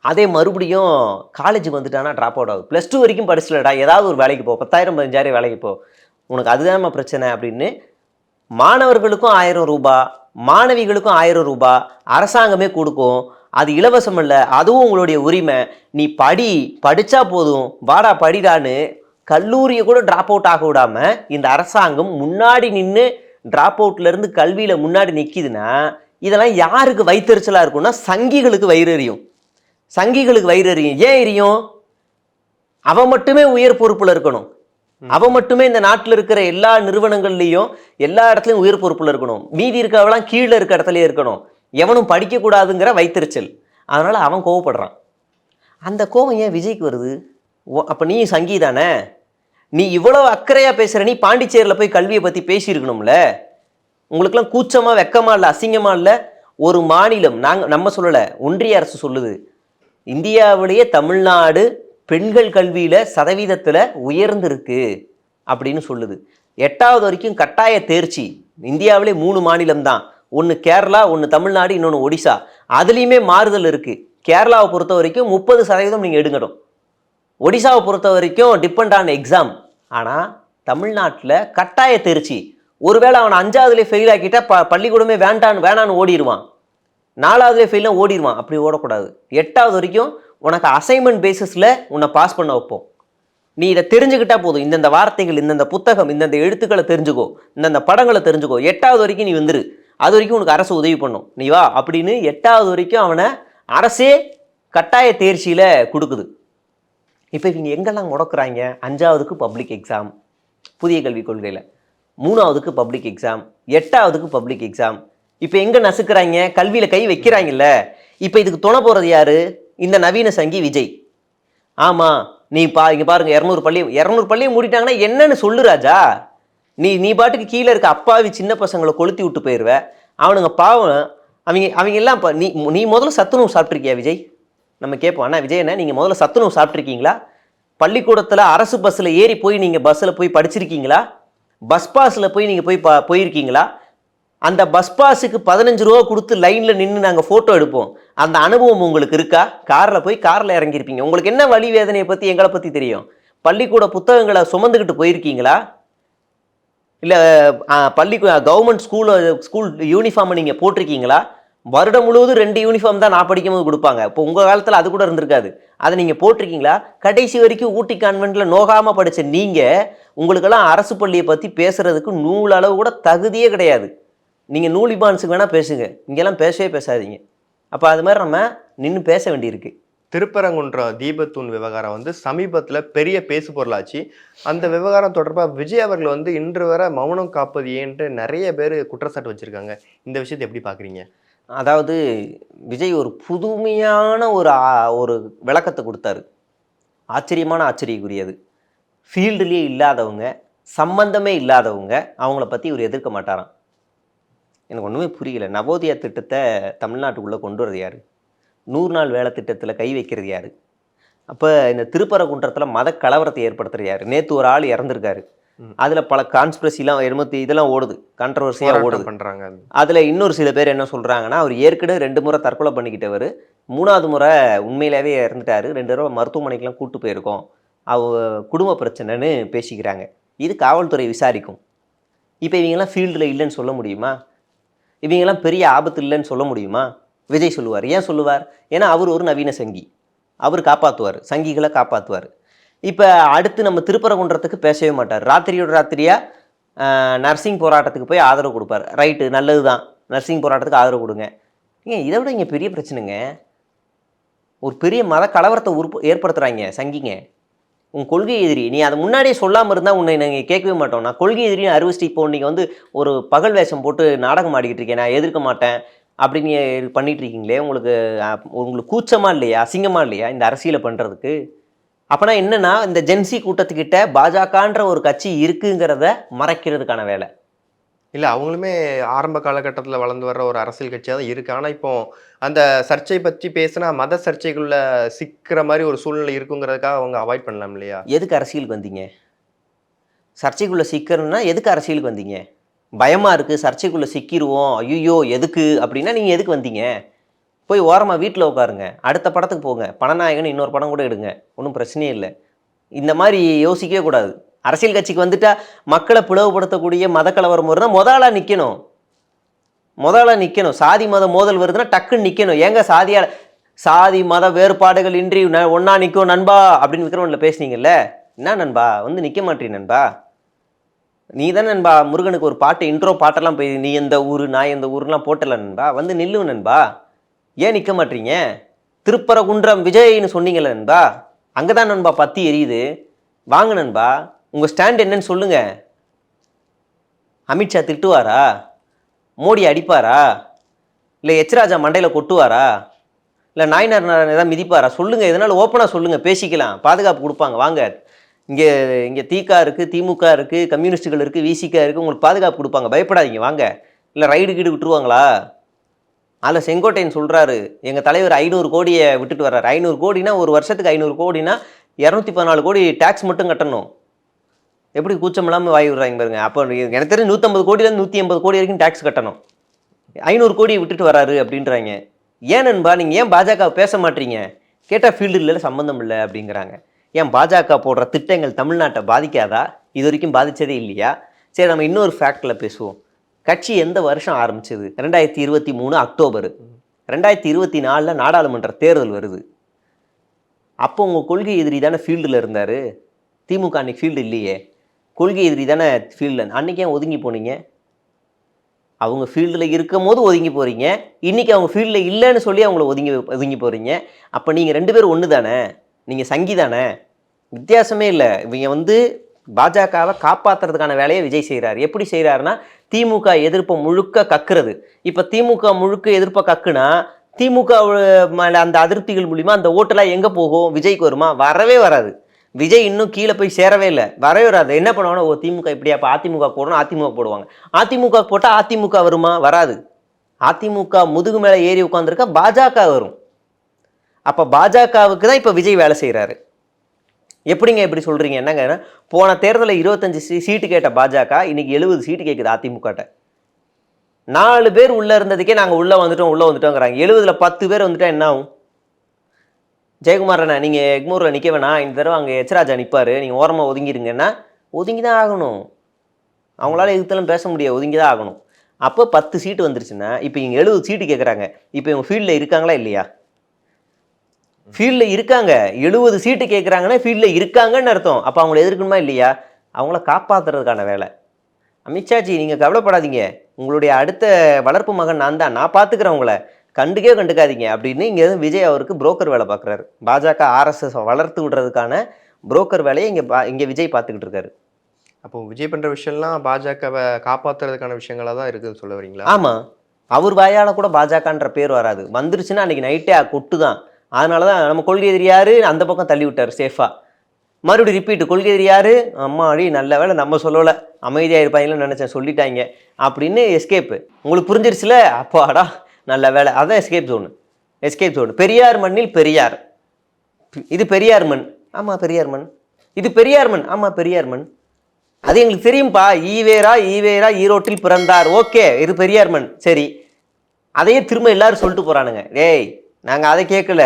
அதே மறுபடியும் காலேஜுக்கு வந்துட்டானா ட்ராப் அவுட் ஆகுது. +2 வரைக்கும் படிச்சிடலடா, ஏதாவது ஒரு வேலைக்கு போ, 10,000 15,000 வேலைக்கு போ, உனக்கு அதுதான் பிரச்சனை அப்படின்னு மாணவர்களுக்கும் 1000 ரூபாய், மாணவிகளுக்கும் 1000 ரூபாய் அரசாங்கமே கொடுக்கும். அது இலவசம் இல்லை, அதுவும் உங்களுடைய உரிமை. நீ படித்தா போதும், வாடா படிடான்னு கல்லூரியை கூட ட்ராப் அவுட் ஆக விடாம இந்த அரசாங்கம் முன்னாடி நின்று ட்ராப் அவுட்லேருந்து கல்வியில் முன்னாடி நிற்கிதுன்னா, இதெல்லாம் யாருக்கு வயிற்றுச்சலாக இருக்கும்னா சங்கிகளுக்கு வயிறு எறியும். சங்கிகளுக்கு வயிறு எறியும். ஏன் எரியும்? அவன் மட்டுமே உயர் பொறுப்பில் இருக்கணும், அவன் மட்டுமே இந்த நாட்டில் இருக்கிற எல்லா நிறுவனங்கள்லையும் எல்லா இடத்துலையும் உயர் பொறுப்பில் இருக்கணும், மீதி இருக்கவெல்லாம் கீழே இருக்க இடத்துலயே இருக்கணும், எவனும் படிக்கக்கூடாதுங்கிற வைத்தறிச்சல். அதனால் அவன் கோவப்படுறான். அந்த கோவம் ஏன் விஜய்க்கு வருது? அப்போ நீ சங்கி தானே, நீ இவ்வளோ அக்கறையாக பேசுகிற, நீ பாண்டிச்சேரியில் போய் கல்வியை பற்றி பேசியிருக்கணும்ல. உங்களுக்கெல்லாம் கூச்சமாக வெக்கமாக இல்லை, அசிங்கமாக இல்லை? ஒரு மாநிலம், நம்ம சொல்லலை, ஒன்றிய அரசு சொல்லுது, இந்தியாவிலேயே தமிழ்நாடு பெண்கள் கல்வியில் சதவீதத்தில் உயர்ந்திருக்கு அப்படின்னு சொல்லுது. 8வது வரைக்கும் கட்டாய தேர்ச்சி இந்தியாவிலே 3 மாநிலம் தான். ஒன்று கேரளா, ஒன்று தமிழ்நாடு, இன்னொன்று ஒடிசா. அதுலேயுமே மாறுதல் இருக்குது. கேரளாவை பொறுத்த வரைக்கும் 30% நீங்கள் எடுக்கணும், ஒடிசாவை பொறுத்த வரைக்கும் டிபெண்ட் ஆன் எக்ஸாம். ஆனால் தமிழ்நாட்டில் கட்டாய தேர்ச்சி. ஒருவேளை அவனை 5வதுலேயே ஃபெயில் ஆக்கிட்டா பள்ளிக்கூடமே வேண்டான்னு ஓடிடுவான், 4வதுலேயே ஃபெயிலாம் ஓடிடுவான். அப்படி ஓடக்கூடாது. 8வது வரைக்கும் உனக்கு அசைன்மெண்ட் பேசிஸில் உன்னை பாஸ் பண்ண வைப்போம். நீ இதை தெரிஞ்சுக்கிட்டா போதும், இந்தந்த வார்த்தைகள், இந்தந்த புத்தகம், இந்தந்த எழுத்துக்களை தெரிஞ்சுக்கோ, இந்தந்த படங்களை தெரிஞ்சுக்கோ, 8வது வரைக்கும் நீ வந்துரு, அது வரைக்கும் உனக்கு அரசு உதவி பண்ணும், நீ வா அப்படின்னு 8வது வரைக்கும் அவனை அரசே கட்டாய தேர்ச்சியில் கொடுக்குது. இப்போ இவங்க எங்கெல்லாம் முடக்குறாங்க? 5வதுக்கு பப்ளிக் எக்ஸாம் புதிய கல்விக் கொள்கையில், 3வதுக்கு பப்ளிக் எக்ஸாம், 8வதுக்கு பப்ளிக் எக்ஸாம். இப்போ எங்கே நசுக்கிறாங்க? கல்வியில் கை வைக்கிறாங்கல்ல. இப்போ இதுக்கு துணை போகிறது யாரு? இந்த நவீன சங்கி விஜய். ஆமாம், இங்கே பாருங்க, 200 பள்ளியை மூடிட்டாங்கன்னா என்னன்னு சொல்லு ராஜா. நீ பாட்டுக்கு கீழே இருக்க அப்பாவி சின்ன பசங்களை கொளுத்தி விட்டு போயிடுவ. அவனுங்க பாவம், அவங்க எல்லாம் இப்போ நீ முதல்ல சத்துணவு சாப்பிட்ருக்கியா விஜய்? நம்ம கேட்போம், அண்ணா விஜய் அண்ணா, நீங்கள் முதல்ல சத்துணவு சாப்பிட்ருக்கீங்களா? பள்ளிக்கூடத்தில் அரசு பஸ்ஸில் ஏறி போய் நீங்கள் பஸ்ஸில் போய் படிச்சிருக்கீங்களா? பஸ் பாஸில் போய் நீங்கள் போயிருக்கீங்களா? அந்த பஸ் பாஸுக்கு 15 ரூபா கொடுத்து லைனில் நின்று நாங்கள் ஃபோட்டோ எடுப்போம். அந்த அனுபவம் உங்களுக்கு இருக்கா? காரில் இறங்கியிருப்பீங்க. உங்களுக்கு என்ன வலி வேதனையை பற்றி எங்களை பற்றி தெரியும்? பள்ளிக்கூட புத்தகங்களை சுமந்துக்கிட்டு போயிருக்கீங்களா? இல்லை கவர்மெண்ட் ஸ்கூல் யூனிஃபார்மை நீங்கள் போட்டிருக்கீங்களா? வருடம் முழுவதும் 2 யூனிஃபார்ம் தான் நான் படிக்கும்போது கொடுப்பாங்க. இப்போ உங்கள் காலத்தில் அது கூட இருந்திருக்காது. அதை நீங்கள் போட்டிருக்கீங்களா? கடைசி வரைக்கும் ஊட்டி கான்வென்ட்டில் நோகாமல் படித்த நீங்கள், உங்களுக்கெல்லாம் அரசு பள்ளியை பற்றி பேசுகிறதுக்கு நூலளவு கூட தகுதியே கிடையாது. நீங்கள் நூல் இபான்ஸுக்கு வேணால் பேசுங்க, இங்கெல்லாம் பேசவே பேசாதீங்க. அப்போ அது மாதிரி நம்ம நின்று பேச வேண்டியிருக்கு. திருப்பரங்குன்றம் தீபத்தூண் விவகாரம் வந்து சமீபத்துல பெரிய பேசு பொருளாச்சு. அந்த விவகாரம் தொடர்பா விஜய் அவர்கள் வந்து இன்று வரை மௌனம் காப்பது ஏன்ட்டு நிறைய பேர் குற்றச்சாட்டு வச்சிருக்காங்க. இந்த விஷயத்தை எப்படி பார்க்குறீங்க? அதாவது விஜய் ஒரு புதுமையான ஒரு விளக்கத்தை கொடுத்தாரு. ஆச்சரியமான ஆச்சரியக்குரியது. ஃபீல்டுலேயே இல்லாதவங்க, சம்பந்தமே இல்லாதவங்க, அவங்கள பற்றி இவர் எதிர்க்க மாட்டாராம். எனக்கு ஒன்றுமே புரியல. நவோதயா திட்டத்தை தமிழ்நாட்டுக்குள்ளே கொண்டு வரது யார்? 100 நாள் வேலை திட்டத்தில் கை வைக்கிறது யார்? அப்போ இந்த திருப்பரங்குன்றத்தில் மத கலவரத்தை ஏற்படுத்துறது யார்? நேற்று ஒரு ஆள் இறந்துருக்காரு. அதில் பல கான்ஸ்பிரசிலாம் இதெல்லாம் ஓடுது, கான்ட்ரவர்சியாக ஓடுது பண்ணுறாங்க. அதில் இன்னொரு சில பேர் என்ன சொல்கிறாங்கன்னா, அவர் ஏற்கனவே 2 முறை தற்கொலை பண்ணிக்கிட்டவர், 3வது முறை உண்மையிலேயே இறந்துட்டார், 2 தடவை மருத்துவமனைக்கெலாம் கூப்பிட்டு போயிருக்கோம், குடும்ப பிரச்சனைன்னு பேசிக்கிறாங்க. இது காவல்துறை விசாரிக்கும். இப்போ இவங்கெல்லாம் ஃபீல்டில் இல்லைன்னு சொல்ல முடியுமா? இவங்கெல்லாம் பெரிய ஆபத்து இல்லைன்னு சொல்ல முடியுமா? விஜய் சொல்லுவார். ஏன் சொல்லுவார்? ஏன்னா அவர் ஒரு நவீன சங்கி, அவர் காப்பாற்றுவார், சங்கிகளை காப்பாற்றுவார். இப்போ அடுத்து நம்ம திருப்பரங்குன்றத்துக்கு பேசவே மாட்டார். ராத்திரியோட ராத்திரியாக நர்சிங் போராட்டத்துக்கு போய் ஆதரவு கொடுப்பார். ரைட்டு, நல்லது தான், நர்சிங் போராட்டத்துக்கு ஆதரவு கொடுங்க. ஏங்க இதை விட இங்கே பெரிய பிரச்சனைங்க, ஒரு பெரிய மத கலவரத்தை ஏற்படுத்துகிறாங்க சங்கிங்க. உன் கொள்கை எதிரி, நீ அதை முன்னாடியே சொல்லாமல் இருந்தால் உன்னை நாங்கள் கேட்கவே மாட்டோம். நான் கொள்கை எதிரின்னு அறிவிச்சிட்டு இப்போ நீங்கள் வந்து ஒரு பகல் வேஷம் போட்டு நாடகம் ஆடிக்கிட்டு இருக்கேன், நான் எதிர்க்க மாட்டேன் அப்படின்னு பண்ணிகிட்டு இருக்கீங்களே, உங்களுக்கு கூச்சமாக இல்லையா, அசிங்கமாக இல்லையா இந்த அரசியலை பண்ணுறதுக்கு? அப்போனா என்னென்னா, இந்த ஜென்சி கூட்டத்துக்கிட்ட பாஜகன்ற ஒரு கட்சி இருக்குங்கிறத மறைக்கிறதுக்கான வேலை. இல்லை, அவங்களுமே ஆரம்ப காலகட்டத்தில் வளர்ந்து வர்ற ஒரு அரசியல் கட்சியாக தான் இருக்குது. ஆனால் இப்போ அந்த சர்ச்சை பற்றி பேசினா மத சர்ச்சைக்குள்ள சிக்கிற மாதிரி ஒரு சூழ்நிலை இருக்குங்கிறதுக்காக அவங்க அவாய்ட் பண்ணலாம் இல்லையா? எதுக்கு அரசியலுக்கு வந்தீங்க? சர்ச்சைக்குள்ளே சிக்கிறதுனா எதுக்கு அரசியலுக்கு வந்தீங்க? பயமாக இருக்குது, சர்ச்சைக்குள்ளே சிக்கிடுவோம், ஐயோ எதுக்கு அப்படின்னா நீங்கள் எதுக்கு வந்தீங்க? போய் ஓரமாக வீட்டில் உட்காருங்க, அடுத்த படத்துக்கு போங்க, பணநாயகன் இன்னொரு படம் கூட எடுங்க, ஒன்றும் பிரச்சனையே இல்லை. இந்த மாதிரி யோசிக்கவே கூடாது. அரசியல் கட்சிக்கு வந்துட்டா மக்களை பிளவுபடுத்தக்கூடிய மத கலவரம் வருதுன்னா முதலாக நிற்கணும். சாதி மத மோதல் வருதுன்னா டக்குன்னு நிற்கணும். ஏங்க சாதி மத வேறுபாடுகள் இன்றி ஒன்றா நிற்கும் நண்பா அப்படின்னு விக்ரமனில் பேசுனீங்கல்ல, என்ன நண்பா வந்து நிற்க மாட்டீங்க நண்பா? நீ தானே நண்பா முருகனுக்கு ஒரு பாட்டு இன்ட்ரோ பாட்டெல்லாம் போய் நீ எந்த ஊர் நான் எந்த ஊர்லாம் போட்டல நண்பா, வந்து நில்லு நண்பா, ஏன் நிற்க மாட்டீங்க? திருப்பரங்குன்றம் விஜய்னு சொன்னீங்கல்ல நண்பா, அங்கே தான் நண்பா பத்தி எரியுது, வாங்க நண்பா, உங்கள் ஸ்டாண்ட் என்னன்னு சொல்லுங்க. அமித்ஷா திட்டுவாரா? மோடி அடிப்பாரா? இல்லை எச்ராஜா மண்டையில் கொட்டுவாரா? இல்லை நாயனார் ஏதாவது மிதிப்பாரா? சொல்லுங்கள், எதனால ஓப்பனாக சொல்லுங்கள், பேசிக்கலாம், பாதுகாப்பு கொடுப்பாங்க. வாங்க, இங்கே திக இருக்குது, திமுக இருக்குது, கம்யூனிஸ்ட்டுகள் இருக்குது, விசிகா இருக்குது, உங்களுக்கு பாதுகாப்பு கொடுப்பாங்க, பயப்படாதீங்க வாங்க. இல்லை ரைடு கீடு விட்டுருவாங்களா? அதில் செங்கோட்டையன் சொல்கிறாரு, எங்கள் தலைவர் 500 கோடியை விட்டுட்டு வர்றாரு. 500 கோடினா ஒரு வருஷத்துக்கு 500 கோடினா 214 கோடி டேக்ஸ் மட்டும் கட்டணும். எப்படி கூச்சம் இல்லாமல் வாய் விடுறாங்க பாருங்க. அப்போ எனக்கு தெரிஞ்சு 150 கோடியிலேருந்து 180 கோடி வரைக்கும் டேக்ஸ் கட்டணும். 500 கோடியை விட்டுட்டு வராரு அப்படின்றாங்க. ஏன் நண்பா நீங்கள் ஏன் பாஜக பேச மாட்டீங்க? கேட்டால் ஃபீல்டு இல்லை, சம்மந்தம் இல்லை அப்படிங்கிறாங்க. ஏன் பாஜக போடுற திட்டங்கள் தமிழ்நாட்டை பாதிக்காதா? இது வரைக்கும் பாதித்ததே இல்லையா? சரி, நம்ம இன்னொரு ஃபேக்டில் பேசுவோம். கட்சி எந்த வருஷம் ஆரம்பிச்சது? 2023 அக்டோபர். 2024 நாடாளுமன்ற தேர்தல் வருது. அப்போ உங்கள் கொள்கை எதிரி தானே ஃபீல்டில் இருந்தார். திமுக அன்றைக்கி ஃபீல்டு இல்லையே, கொள்கை எதிரி தானே ஃபீல்டில். அன்றைக்கி ஏன் ஒதுங்கி போனீங்க? அவங்க ஃபீல்டில் இருக்கும் போது ஒதுங்கி போகிறீங்க, இன்றைக்கி அவங்க ஃபீல்டில் இல்லைன்னு சொல்லி அவங்கள ஒதுங்கி போகிறீங்க. அப்போ நீங்கள் 2 பேரும் ஒன்று தானே, நீங்கள் சங்கி தானே, வித்தியாசமே இல்லை. இவங்க வந்து பாஜகவை காப்பாற்றுறதுக்கான வேலையை விஜய் செய்கிறார். எப்படி செய்கிறாருன்னா, திமுக எதிர்ப்பை முழுக்க கக்குறது. இப்போ திமுக முழுக்க எதிர்ப்பை கக்குனா திமுக மேலே அந்த அதிருப்திகள் மூலிமா அந்த ஓட்டெல்லாம் எங்கே போகும்? விஜய்க்கு வருமா? வரவே வராது. விஜய் இன்னும் கீழே போய் சேரவே இல்லை, வரவே வராது. என்ன பண்ணுவாங்கன்னா, ஓ திமுக இப்படியா, அப்போ அதிமுக போடணும், அதிமுக போடுவாங்க. அதிமுக போட்டால் அதிமுக வருமா? வராது. அதிமுக முதுகு மேலே ஏறி உட்காந்துருக்கா பாஜக வரும். அப்போ பாஜகவுக்கு தான் இப்போ விஜய் வேலை செய்கிறாரு. எப்படிங்க எப்படி சொல்கிறீங்க? என்னங்க, போன தேர்தலில் 25 சீட்டு கேட்ட பாஜக இன்னைக்கு 70 சீட்டு கேட்குது அதிமுகட்ட. 4 பேர் உள்ளே இருந்ததுக்கே நாங்கள் உள்ளே வந்துட்டோங்கிறாங்க. 70ல் 10 பேர் வந்துட்டா என்ன ஆகும்? ஜெயக்குமார் அண்ணா, நீங்கள் எக்மூரில் நிற்க வேணாம், இந்த தடவை அங்கே எச்ராஜா நிற்பார், நீங்கள் ஓரமாக ஒதுங்கிடுங்கன்னா ஒதுங்கி தான் ஆகணும். அவங்களால எதுக்கெல்லாம் பேச முடியாது, ஒதுங்கி தான் ஆகணும். அப்போ 10 சீட்டு வந்துருச்சுன்னா இப்போ இங்கே 70 சீட்டு கேட்குறாங்க. இப்போ இவங்க ஃபீல்டில் இருக்காங்களா இல்லையா? ஃபீல்டில் இருக்காங்க. 70 சீட்டு கேட்குறாங்கன்னா ஃபீல்டில் இருக்காங்கன்னு அர்த்தம். அப்போ அவங்கள எதிர்க்கணுமா இல்லையா? அவங்கள காப்பாற்றுறதுக்கான வேலை. அமித்ஷாஜி நீங்கள் கவலைப்படாதீங்க, உங்களுடைய அடுத்த வளர்ப்பு மகன் நான் தான், நான் பார்த்துக்கிறேன் உங்களை. கண்டுக்காதீங்க அப்படின்னு இங்கே விஜய் அவருக்கு புரோக்கர் வேலை பார்க்குறாரு. பாஜக ஆர்எஸ்எஸ் வளர்த்து விடுறதுக்கான புரோக்கர் வேலையை இங்கே விஜய் பார்த்துக்கிட்டு இருக்காரு. அப்போ விஜய் பண்ற விஷயம்லாம் பாஜகவை காப்பாத்துறதுக்கான விஷயங்களா தான் இருக்குன்னு சொல்ல வரீங்களா? ஆமாம், அவர் வாயால் கூட பாஜகன்ற பேர் வராது. வந்துருச்சுன்னா அன்றைக்கி நைட்டே கொட்டு தான். அதனால தான் நம்ம கொள்கை எதிரியாரு அந்த பக்கம் தள்ளி விட்டார் சேஃபாக. மறுபடியும் ரிப்பீட்டு, கொள்கை எதிரியாரு அம்மாடி நல்ல வேலை நம்ம சொல்லலை, அமைதியாக இருப்பாங்கன்னு நினச்சேன், சொல்லிட்டாங்க அப்படின்னு எஸ்கேப்பு. உங்களுக்கு புரிஞ்சிருச்சுல, அப்பாடா நல்ல வேலை. அதான் எஸ்கேப் ஜோனு. பெரியார் மண்ணில் பெரியார், இது பெரியார் மண், ஆமாம் பெரியார் மண், இது பெரியார் மண், ஆமாம் பெரியார் மண். அது எங்களுக்கு தெரியும்பா. ஈவேரா ஈரோட்டில் பிறந்தார், ஓகே இது பெரியார் மண், சரி. அதையே திரும்ப எல்லாரும் சொல்லிட்டு போகிறானுங்க. டேய் நாங்கள் அதை கேட்கல,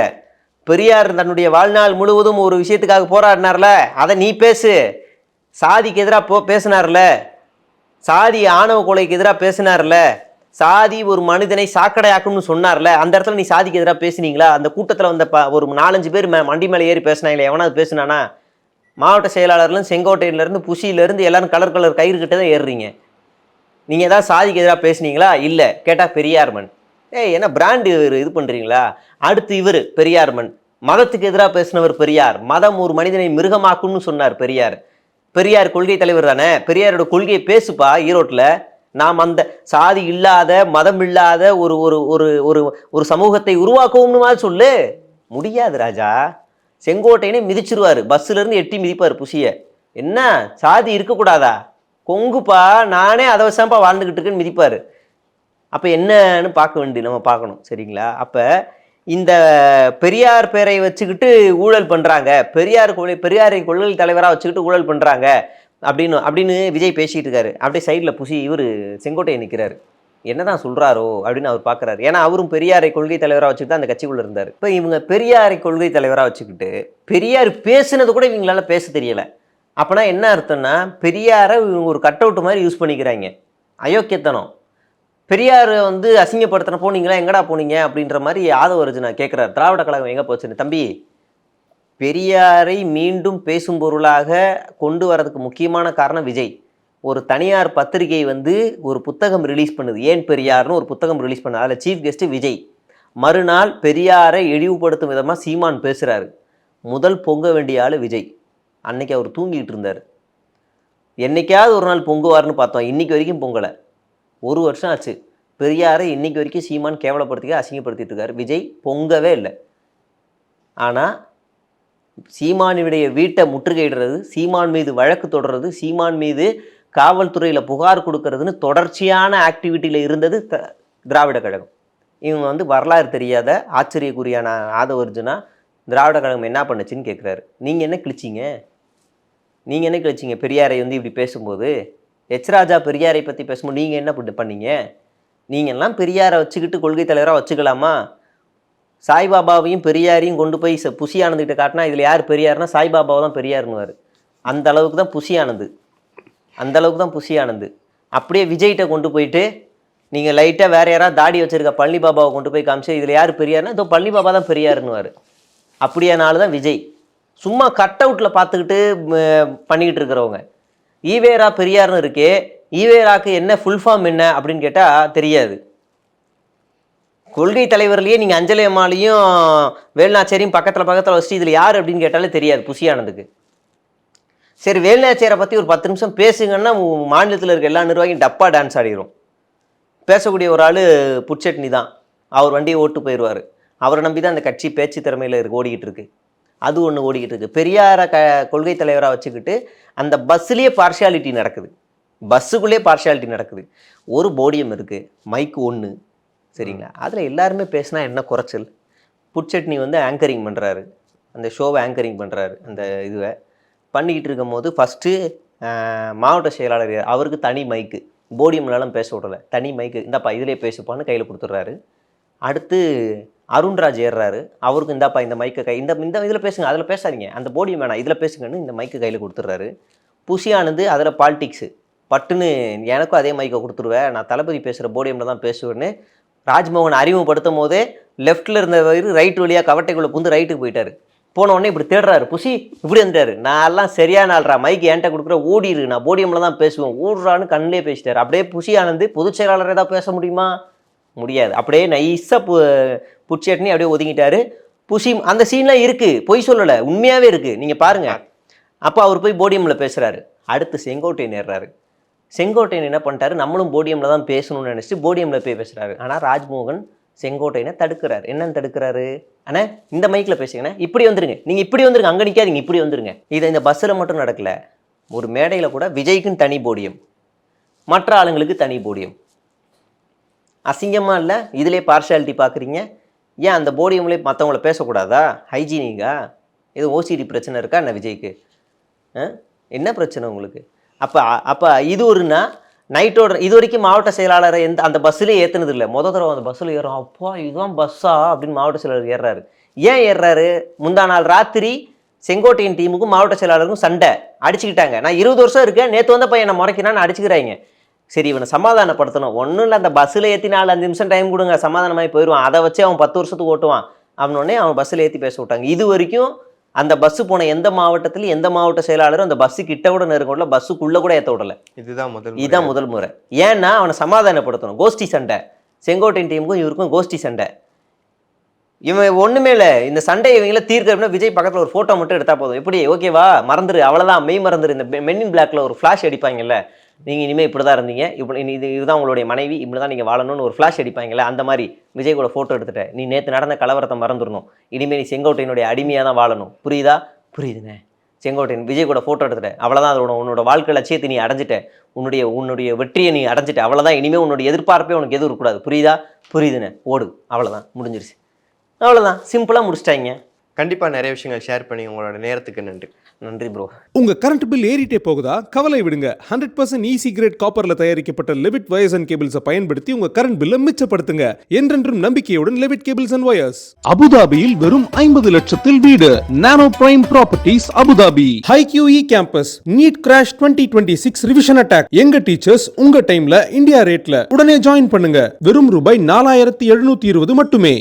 பெரியார் தன்னுடைய வாழ்நாள் முழுவதும் ஒரு விஷயத்துக்காக போராடினார்ல, அதை நீ பேசு. சாதிக்கு எதிராக பேசினார்ல, சாதி ஆணவ கொலைக்கு எதிராக பேசினார்ல, சாதி ஒரு மனிதனை சாக்கடையாக்கும்னு சொன்னார்ல, அந்த இடத்துல நீ சாதிக்கு எதிராக பேசுனீங்களா? அந்த கூட்டத்தில் வந்த ஒரு 4-5 பேர் மண்டி மேலே ஏறி பேசினாங்களே, எவனாவது பேசுனானா? மாவட்ட செயலாளர்லேருந்து செங்கோட்டையிலேருந்து புஷியிலேருந்து எல்லாரும் கலர் கயிறு கிட்ட தான் ஏறுறீங்க. நீங்கள் ஏதாவது சாதிக்கு எதிராக பேசுனீங்களா? இல்லை. கேட்டால் பெரியார் மண். என்ன பிராண்டு இது பண்ணுறீங்களா? அடுத்து இவர் பெரியார் மண், மதத்துக்கு எதிராக பேசினவர் பெரியார், மதம் ஒரு மனிதனை மிருகமாக்கும்னு சொன்னார் பெரியார். பெரியார் கொள்கை தலைவர் தானே, பெரியாரோட கொள்கையை பேசுப்பா ஈரோட்டில். நாம் அந்த சாதி இல்லாத மதம் இல்லாத ஒரு ஒரு ஒரு ஒரு ஒரு சமூகத்தை உருவாக்குவோம்னு மாதிரி சொல்லு. முடியாது ராஜா. செங்கோட்டையனே மிதிச்சிருவார், பஸ்ஸுலேருந்து எட்டி மிதிப்பார் புஷியை. என்ன சாதி இருக்கக்கூடாதா? கொங்குப்பா, நானே அதை வச்சாப்பா வாழ்ந்துக்கிட்டு இருக்குன்னு மிதிப்பார். அப்போ என்னன்னு நம்ம பார்க்கணும், சரிங்களா? அப்போ இந்த பெரியார் பேரை வச்சுக்கிட்டு ஊழல் பண்ணுறாங்க, பெரியாரை கொள்கை தலைவராக வச்சுக்கிட்டு ஊழல் பண்ணுறாங்க அப்படின்னு விஜய் பேசிகிட்டு இருக்காரு. அப்படியே சைடில் புஷி இவர் செங்கோட்டையை நிற்கிறாரு. என்னதான் சொல்கிறாரோ அப்படின்னு அவர் பார்க்குறாரு. ஏன்னா அவரும் பெரியாரை கொள்கை தலைவராக வச்சுக்கிட்டு அந்த கட்சிக்குள்ளே இருந்தார். இப்போ இவங்க பெரியாரை கொள்கை தலைவராக வச்சுக்கிட்டு பெரியார் பேசுனது கூட இவங்களால பேச தெரியலை. அப்போனா என்ன அர்த்தம்னா, பெரியாரை இவங்க ஒரு கட் அவுட் மாதிரி யூஸ் பண்ணிக்கிறாங்க. அயோக்கியத்தனம். பெரியாரை அசிங்கப்படுத்தினப்போ நீங்களா எங்கடா போனீங்க அப்படின்ற மாதிரி யாதவ அர்ஜுனா கேட்குறாரு. திராவிட கழகம் எங்கே போச்சுன்னு. தம்பி, பெரியாரை மீண்டும் பேசும் பொருளாக கொண்டு வரதுக்கு முக்கியமான காரணம் விஜய். ஒரு தனியார் பத்திரிகை ஒரு புத்தகம் ரிலீஸ் பண்ணுது, ஏன் பெரியார்னு ஒரு புத்தகம் ரிலீஸ் பண்ணுது. அதில் சீஃப் கெஸ்ட்டு விஜய். மறுநாள் பெரியாரை இழிவுபடுத்தும் விதமாக சீமான் பேசுகிறாரு. முதல் பொங்க வேண்டிய ஆள் விஜய். அன்னைக்கு அவர் தூங்கிட்டு இருந்தார். என்னைக்காவது ஒரு நாள் பொங்குவார்னு பார்த்தோம், இன்னைக்கு வரைக்கும் பொங்கலை. 1 வருஷம் ஆச்சு. பெரியாரை இன்னைக்கு வரைக்கும் சீமான் கேவலப்படுத்திக்க அசிங்கப்படுத்திட்டு இருக்காரு. விஜய் பொங்கவே இல்லை. ஆனால் சீமானுடைய வீட்டை முற்றுகையிடுறது, சீமான் மீது வழக்கு தொடர்றது, சீமான் மீது காவல்துறையில் புகார் கொடுக்கறதுன்னு தொடர்ச்சியான ஆக்டிவிட்டியில் இருந்தது திராவிட கழகம். இவங்க வரலாறு தெரியாத ஆச்சரியக்குரியான ஆதவ அர்ஜுனா திராவிட கழகம் என்ன பண்ணுச்சுன்னு கேட்குறாரு. நீங்கள் என்ன கிழிச்சிங்க பெரியாரை இப்படி பேசும்போது? ராஜா பெரியாரை பற்றி பேசும்போது நீங்கள் என்ன பண்ணீங்க? நீங்கள்லாம் பெரியாரை வச்சுக்கிட்டு கொள்கை தலைவராக வச்சுக்கலாமா? சாய்பாபாவையும் பெரியாரையும் கொண்டு போய் புஷி ஆனந்துக்கிட்ட காட்டினா இதில் யார் பெரியார்னா சாய்பாபாவை தான் பெரியார்னுவார். அந்த அளவுக்கு தான் புஷி ஆனந்து. அப்படியே விஜய்கிட்ட கொண்டு போயிட்டு நீங்கள் லைட்டாக வேறு யாராவது தாடி வச்சுருக்க பழனி பாபாவை கொண்டு போய் காமிச்சு இதில் யார் பெரியார்னா இதோ பழனி பாபா தான் பெரியாருன்னுவார். அப்படியானால தான் விஜய். சும்மா கட் அவுட்டில் பார்த்துக்கிட்டு பண்ணிக்கிட்டு இருக்கிறவங்க. ஈவேரா பெரியார்னு இருக்கே, ஈவேராக்கு என்ன ஃபுல் ஃபார்ம் என்ன அப்படின்னு கேட்டால் தெரியாது. கொள்கை தலைவர்லேயே நீங்கள் அஞ்சலி அம்மாலையும் வேலுநாச்சியாரையும் பக்கத்தில் வச்சுட்டு இதில் யார் அப்படின்னு கேட்டாலே தெரியாது புஷி ஆனந்துக்கு. சரி, வேலுநாச்சியாரை பற்றி ஒரு 10 நிமிஷம் பேசுங்கன்னா மாநிலத்தில் இருக்க எல்லா நிர்வாகியும் டப்பா டான்ஸ் ஆடிடும். பேசக்கூடிய ஒரு ஆள் புட்சட்னி தான். அவர் வண்டியை ஓட்டு போயிடுவார். அவரை நம்பி தான் அந்த கட்சி பேச்சு திறமையில் ஓடிக்கிட்டு இருக்கு. அது ஒன்று ஓடிக்கிட்டு இருக்குது. பெரியாரை கொள்கை தலைவராக வச்சுக்கிட்டு அந்த பஸ்ஸுலேயே பார்ஷியாலிட்டி நடக்குது. ஒரு போடியம் இருக்குது, மைக்கு 1, சரிங்களா? அதில் எல்லாருமே பேசினா என்ன குறைச்சல்? புட்சட்னி ஆங்கரிங் பண்ணுறாரு, அந்த ஷோவை ஆங்கரிங் பண்ணுறாரு. அந்த இதுவை பண்ணிக்கிட்டு இருக்கும் போது ஃபஸ்ட்டு மாவட்ட செயலாளர் அவருக்கு தனி மைக்கு, போடியம்லாம் பேச விடலை, தனி மைக்கு, இந்தாப்பா இதிலே பேசுப்பான்னு கையில் கொடுத்துட்றாரு. அடுத்து அருண்ராஜ் ஏறுறாரு, அவருக்கு இந்தாப்பா இந்த மைக்கை இந்த இதில் பேசுங்க, அதில் பேசாதீங்க, அந்த போடியம் வேணாம், இதில் பேசுங்கன்னு இந்த மைக்கு கையில் கொடுத்துட்றாரு. புஷி ஆனந்து அதில் பாலிடிக்ஸு பட்டுன்னு எனக்கும் அதே மைக்கை கொடுத்துருவேன், நான் தளபதி பேசுகிற போடியமில் தான் பேசுவேன்னு ராஜ்மோகன் அறிமுகப்படுத்தும் போதே லெஃப்ட்டில் இருந்தவர் ரைட் வழியாக கவட்டைக்குள்ளே புந்து ரைட்டுக்கு போயிட்டார். போனோடனே இப்படி தேடுறாரு, புஷி இப்படி வந்துட்டார். நான் எல்லாம் சரியான ஆள்றா, மைக்கு என்கிட்ட கொடுக்குற ஓடிடு, நான் போடியமில் தான் பேசுவேன், ஓடுறான்னு கண்ணிலே பேசிட்டார். அப்படியே புஷி ஆனந்து பொதுச் செயலாளர் ஏதாவது பேச முடியுமா? முடியாது. அப்படியே நைஸாக புட்சட்னி அப்படியே ஒதுங்கிட்டாரு. புஷி அந்த சீன்லாம் இருக்குது, பொய் சொல்லலை, உண்மையாகவே இருக்குது, நீங்கள் பாருங்கள். அப்போ அவர் போய் போடியமில் பேசுகிறாரு. அடுத்து செங்கோட்டையன் ஏறுறாரு. செங்கோட்டையன் என்ன பண்ணிட்டாரு, நம்மளும் போடியமில் தான் பேசணும்னு நினச்சிட்டு போடியமில் போய் பேசுகிறாரு. ஆனால் ராஜ்மோகன் செங்கோட்டையனை தடுக்கிறாரு. என்னன்னு தடுக்கிறாரு? ஆனால் இந்த மைக்கில் பேசுங்கண்ணே, இப்படி வந்துருங்க, நீங்கள் இப்படி வந்துருங்க, அங்கே நிற்காதீங்க, இப்படி வந்துருங்க. இதை இந்த பஸ்ஸில் மட்டும் நடக்கல, ஒரு மேடையில் கூட விஜய்க்குன்னு தனி போடியம், மற்ற ஆளுங்களுக்கு தனி போடியம். அசிங்கமாக இல்லை? இதிலே பார்ஷாலிட்டி பார்க்குறீங்க. ஏன் அந்த போடியம்லேயே மற்றவங்கள பேசக்கூடாதா? ஹைஜீனிக்கா? இது ஓசிடி பிரச்சனை இருக்கா என்ன விஜய்க்கு? என்ன பிரச்சனை உங்களுக்கு? அப்போ இது ஒருனா நைட்டோட இது வரைக்கும் மாவட்ட செயலாளரை அந்த பஸ்ஸிலே ஏற்றுனது இல்லை. தடவை அந்த பஸ்ஸில் ஏறும், அப்பா இதுதான் பஸ்ஸா அப்படின்னு மாவட்ட செயலாளர் ஏறுறாரு. ஏன் ஏறுறாரு? முந்தா நாள் ராத்திரி செங்கோட்டையன் டீமுக்கும் மாவட்ட செயலாளருக்கும் சண்டை அடிச்சுக்கிட்டாங்க. நான் 20 வருஷம் இருக்கேன், நேற்று வந்த பையனை முறைக்கிறான்னு அடிச்சுக்கிறாங்க. சரி, இவனை சமாதானப்படுத்தணும். ஒன்றும் இல்லை, அந்த பஸ்ஸில் ஏற்றி 4-5 நிமிஷம் டைம் கொடுங்க, சமாதானமாகி போயிடுவான். அதை வச்சு அவன் 10 வருஷத்துக்கு ஓட்டுவான். அவனோடனே அவன் பஸ்ஸில் ஏற்றி பேச விட்டாங்க. இது வரைக்கும் அந்த பஸ்ஸு போன எந்த மாவட்டத்திலையும் எந்த மாவட்ட செயலாளரும் அந்த பஸ்ஸு கிட்ட கூட நெருங்க விடல, பஸ்ஸுக்குள்ளே கூட ஏற்ற விடலை. இதுதான் முதல் முறை. ஏன்னா அவனை சமாதானப்படுத்தணும். கோஷ்டி சண்டை, செங்கோட்டையன் டீமுக்கும் இவருக்கும் கோஷ்டி சண்டை. இவன் ஒன்றுமே இல்லை, இந்த சண்டை இவங்கள தீர்க்கிறப்பனா விஜய் பக்கத்தில் ஒரு ஃபோட்டோ மட்டும் எடுத்தால் போதும். எப்படி ஓகேவா, மறந்துரு, அவ்வளோதான், மெய் மறந்துரு. இந்த மென் இன் பிளாக்ல ஒரு ஃப்ளாஷ் அடிப்பாங்கல்ல, நீங்கள் இனிமேல் இப்படி தான் இருந்தீங்க, இப்படி இதுதான் உங்களுடைய மனைவி, இப்படி தான் நீங்கள் வாழணும்னு ஒரு ஃப்ளாஷ் அடிப்பாங்கல்ல, அந்த மாதிரி விஜய் கூட ஃபோட்டோ எடுத்துட்டேன். நீ நேற்று நடந்த கலவரத்தை மறந்துடணும், இனிமேல் நீ செங்கோட்டையனுடைய அடிமையாக தான் வாழணும், புரியுதா? புரியுதுண்ணே. செங்கோட்டையன் விஜய் கூட ஃபோட்டோ எடுத்துட்டேன், அவ்வளோதான். அதோட உன்னோட வாழ்க்கை லட்சியத்தை நீ அடைஞ்சிட்ட, உன்னுடைய வெற்றியை நீ அடைஞ்சிட்ட, அவ்வளோதான். இனிமேல் உன்னுடைய எதிர்பார்ப்பே உனக்கு எதுவும் இருக்கக்கூடாது, புரியுதா? புரியுதுண்ணே, ஓடு, அவ்வளோதான், முடிஞ்சிருச்சு, அவ்வளோதான், சிம்பிளாக முடிச்சிட்டாங்க. கண்டிப்பாக நிறைய விஷயங்கள் ஷேர் பண்ணி உங்களோட நேரத்துக்கு நன்றி. நன்றி ப்ரோ. உங்க கரண்ட் பில் ஏறிட்டே போகுதா? கவலை விடுங்க. 100% ஈஸி கிரேட் காப்பர்ல தயாரிக்கப்பட்ட லெவிட் வயர்ஸ் அண்ட் கேபிள்ஸை பயன்படுத்தி உங்க கரண்ட் பில்லை மிச்சப்படுத்துங்க. என்றென்றும் நம்பிக்கையுடன் லெவிட் கேபிள்ஸ் அண்ட் வயர்ஸ். அபுதாபியில் வெறும் 50 லட்சத்தில் வீடு. Nano Prime Properties Abu Dhabi. Hi QE campus NEET crash 2026 revision attack. எங்க டீச்சர்ஸ் உங்க டைம்ல இந்தியா ரேட்ல. உடனே ஜாயின் பண்ணுங்க. வெறும் ரூபாய் 4720 மட்டுமே.